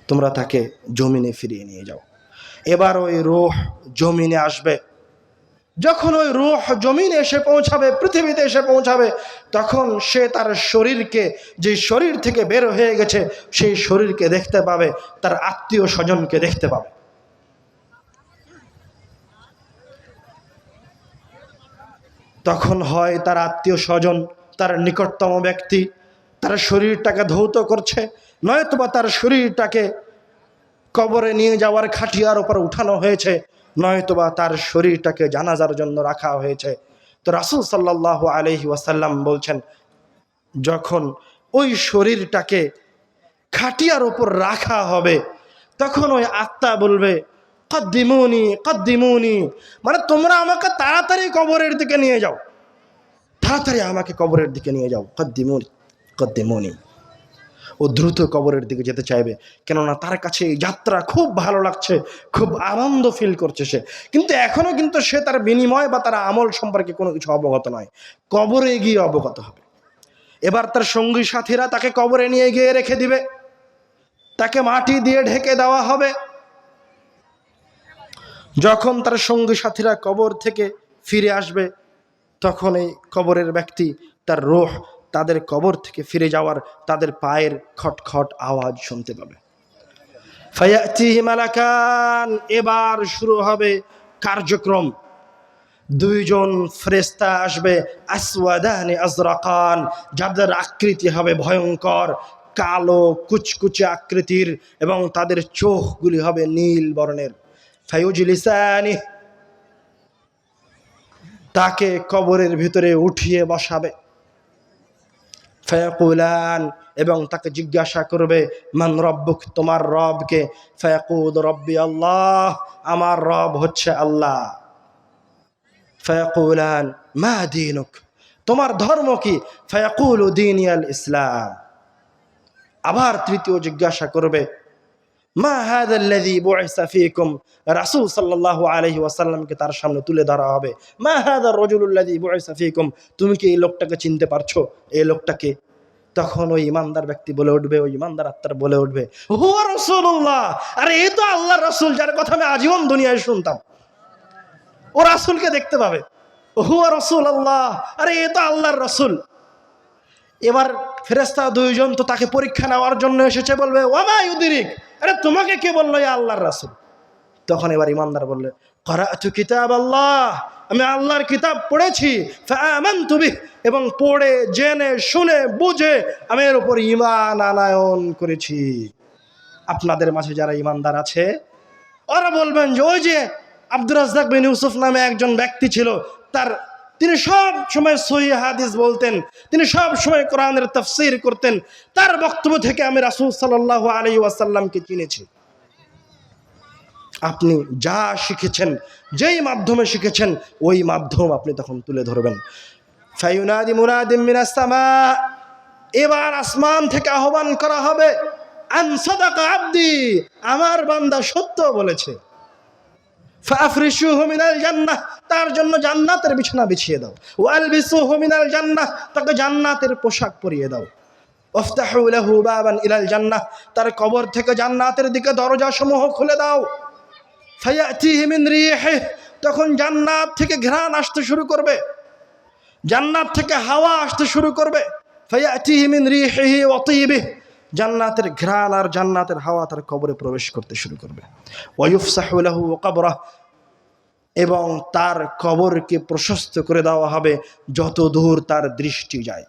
তোমরা তাকে জমিনে ফিরিয়ে নিয়ে যাও। এবার ওই রূহ জমিনে আসবে। যখন ওই রূহ জমিনে এসে পৌঁছাবে, পৃথিবীতে এসে পৌঁছাবে, তখন সে তার শরীরকে, যে শরীর থেকে বের হয়ে গেছে সেই শরীরকে দেখতে পাবে, তার আত্মীয় স্বজনকে দেখতে পাবে। তখন হয় তার আত্মীয় স্বজন, তার নিকটতম ব্যক্তি তার শরীরটাকে ধৌত করছে, নয়তোবা তার শরীরটাকে কবরে নিয়ে যাওয়ার খাটিয়ার উপর উঠানো হয়েছে, নয়তোবা তার শরীরটাকে জানাজার জন্য রাখা হয়েছে। তো রাসূল সাল্লাল্লাহু আলাইহি ওয়াসাল্লাম বলছেন, যখন ওই শরীরটাকে খাটিয়ার উপর রাখা হবে, তখন ওই আত্মা বলবে, কদ্দিমুনি কদ্দিমুনি, মানে তোমরা আমাকে তাড়াতাড়ি কবরের দিকে নিয়ে যাও, তাড়াতাড়ি আমাকে কবরের দিকে নিয়ে যাও। কদ্দিমুনি কদ্দিমুনি। ও দ্রুত কবরের দিকে যেতে চাইবে, কেননা তার কাছে এই যাত্রা খুব ভালো লাগছে, খুব আনন্দ ফিল করছে সে। কিন্তু এখনো কিন্তু সে তার বিনিময় বা তার আমল সম্পর্কে কোনো কিছু অবগত নয়, কবরে গিয়ে অবগত হবে। এবার তার সঙ্গী সাথীরা তাকে কবরে নিয়ে গিয়ে রেখে দিবে, তাকে মাটি দিয়ে ঢেকে দেওয়া হবে। যখন তার সঙ্গী সাথীরা কবর থেকে ফিরে আসবে, তখন এই কবরের ব্যক্তি, তার রূহ তাদের কবর থেকে ফিরে যাওয়ার, তাদের পায়ের খটখট আওয়াজ শুনতে পাবে। ফায়াতিহি মালাকান, এবার শুরু হবে কার্যক্রম। দুইজন ফেরেশতা আসবে, আসওয়াদানি আজরাকান, যাদের আকৃতি হবে ভয়ঙ্কর, কালো কুচকুচে আকৃতির, এবং তাদের চোখগুলি হবে নীল বর্ণের। ফায়ুজলিসানি, তাকে কবরের ভিতরে উঠিয়ে বসাবে। ফায়াকুলান, এবং তাকে জিজ্ঞাসা করবে, মান রব্বুক, তোমার রবকে? ফায়াকুল রব্বি আল্লাহ, আমার রব হচ্ছে আল্লাহ। ফায়াকুলান মা দীনুক, তোমার ধর্ম কি? ফায়াকুলু দীনি আল ইসলাম। আবার তৃতীয় জিজ্ঞাসা করবে, মা হাযাল্লাযী বুইসা ফীকুম, রাসূল সাল্লাল্লাহু আলাইহি ওয়াসাল্লামকে তার সামনে তুলে ধরা হবে। মা হাযার রাজুলুল্লাযী বুইসা ফীকুম, তুমি কি এই লোকটাকে চিনতে পারছো? এই লোকটাকে? তখন ওই ইমানদার ব্যক্তি বলে উঠবে, ওই ইমানদার আত্মার বলে উঠবে, হুয়া রাসূলুল্লাহ, আরে এই তো আল্লাহর রাসূল, যার কথা আমি আজীবন দুনিয়ায় শুনতাম। ও রাসূলকে দেখতে পাবে, হুয়া রাসূলুল্লাহ, আরে এই তো আল্লাহর রাসূল। এবার ফেরেশতা দুইজন তো তাকে পরীক্ষা নেওয়ার জন্য এসেছে, বলবে ওয়ামা ইউদরিক, আরে তোমাকে কে বললো ইয়া আল্লাহর রাসূল? তখন এবার ইমানদার বললে, ক্বরাআতু কিতাবাল্লাহ, আমি আল্লাহর কিতাব পড়েছি, ফাআমানতু বিহি, এবং পড়ে জেনে শুনে বুঝে আমি এর উপর ঈমান আনয়ন করেছি। আপনাদের মাঝে যারা ঈমানদার আছে, ওরা বলবেন যে ওই যে আব্দুর রাজ্জাক বিন ইউসুফ নামে একজন ব্যক্তি ছিল, তিনি সব সময় সহিহ হাদিস বলতেন, তিনি সব সময় কোরআনের তাফসীর করতেন, তার বক্তব্য থেকে আমি রাসূল সাল্লাল্লাহু আলাইহি ওয়াসাল্লামকে চিনেছি। আপনি যা শিখেছেন, যেই মাধ্যমে শিখেছেন, ওই মাধ্যম আপনি তখন তুলে ধরবেন। ফায়ুনাদি মুনাদিম মিনাস সামা, এবার আসমান থেকে আহ্বান করা হবে, আন সাদাকা আবদি, আমার বান্দা সত্য বলেছে। ফাফরিশুহু মিনাল জান্নাহ, তার জন্য জান্নাতের বিছানা বিছিয়ে দাও। ওয়ালবিসুহু মিনাল জান্নাহ, তাকে জান্নাতের পোশাক পরিয়ে দাও। ওয়াফতাহু লাহু বাবান ইলাল জান্নাহ, তার কবর থেকে জান্নাতের দিকে দরজা সমূহ খুলে দাও। ফায়াতিহি মিন রিহি, তখন জান্নাত থেকে ঘ্রাণ আসতে শুরু করবে, জান্নাত থেকে হাওয়া আসতে শুরু করবে। ফায়াতিহি মিন রিহিহি ওয়া তিবিহি, জান্নাতের ঘ্রাণ আর জান্নাতের হাওয়া তার কবরে প্রবেশ করতে শুরু করবে। ওয়া ইউফসাহু লাহু কবরাহ, এবং তার কবরকে প্রশস্ত করে দেওয়া হবে যত দূর তার দৃষ্টি যায়।